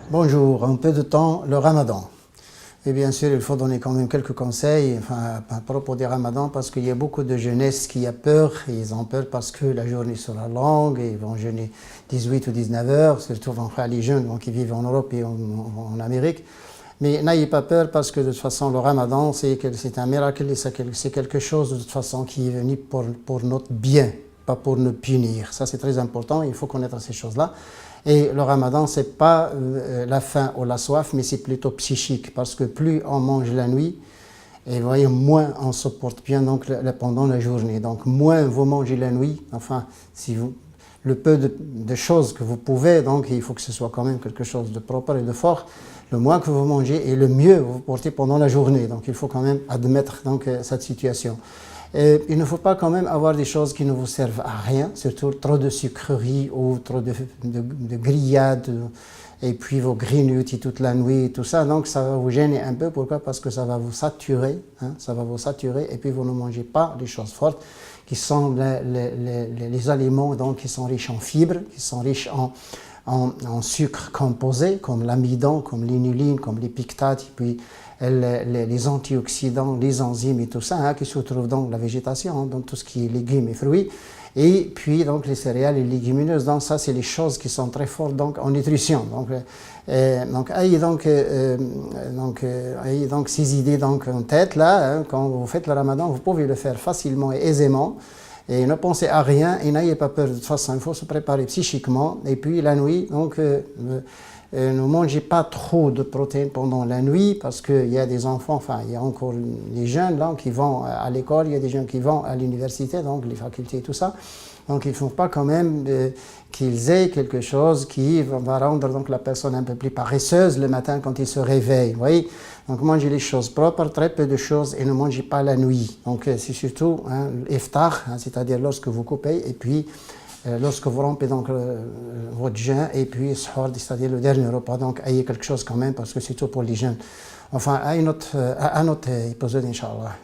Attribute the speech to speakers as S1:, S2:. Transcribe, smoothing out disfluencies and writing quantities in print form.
S1: Bonjour, un peu de temps, le ramadan. Et bien sûr, il faut donner quand même quelques conseils à propos du ramadan parce qu'il y a beaucoup de jeunesse qui a peur. Ils ont peur parce que la journée sera longue et ils vont jeûner 18 ou 19 heures, surtout les jeunes qui vivent en Europe et en Amérique. Mais n'ayez pas peur parce que de toute façon, le ramadan, c'est un miracle et c'est quelque chose de toute façon qui est venu pour notre bien, pas pour nous punir. Ça, c'est très important, il faut connaître ces choses-là. Et le ramadan, ce n'est pas la faim ou la soif, mais c'est plutôt psychique, parce que plus on mange la nuit, et vous voyez, moins on se porte bien donc, pendant la journée. Donc moins vous mangez la nuit, enfin, si vous, le peu de choses que vous pouvez, donc il faut que ce soit quand même quelque chose de propre et de fort. Le moins que vous mangez et le mieux vous portez pendant la journée. Donc il faut quand même admettre donc, cette situation. Et il ne faut pas quand même avoir des choses qui ne vous servent à rien, surtout trop de sucreries ou trop de grillades, et puis vos grignotis toute la nuit et tout ça. Donc ça va vous gêner un peu. Pourquoi? Parce que ça va vous saturer, ça va vous saturer, et puis vous ne mangez pas les choses fortes, qui sont les aliments donc, qui sont riches en fibres, qui sont riches en sucres composés, comme l'amidon, comme l'inuline, comme les pictates, et puis les antioxydants, les enzymes et tout ça, qui se trouvent dans la végétation, donc tout ce qui est légumes et fruits, et puis donc les céréales et les légumineuses. Donc ça, c'est les choses qui sont très fortes donc, en nutrition. Ayez donc ces idées donc, en tête là, quand vous faites le ramadan, vous pouvez le faire facilement et aisément. Et ne pensez à rien et n'ayez pas peur. De toute façon, il faut se préparer psychiquement. Et puis la nuit, donc, ne mangez pas trop de protéines pendant la nuit parce qu'il y a des enfants, enfin, il y a encore des jeunes là, qui vont à l'école, il y a des jeunes qui vont à l'université, donc les facultés et tout ça. Donc il ne faut pas quand même qu'ils aient quelque chose qui va rendre donc, la personne un peu plus paresseuse le matin quand il se réveille. Vous voyez? Donc mangez les choses propres, très peu de choses et ne mangez pas la nuit. Donc c'est surtout l'iftar, c'est-à-dire lorsque vous coupez et puis lorsque vous rompez donc votre jeûne et puis suhoor, c'est-à-dire le dernier repas. Donc ayez quelque chose quand même parce que c'est tout pour les jeunes. Enfin à un autre épisode, Inch'Allah.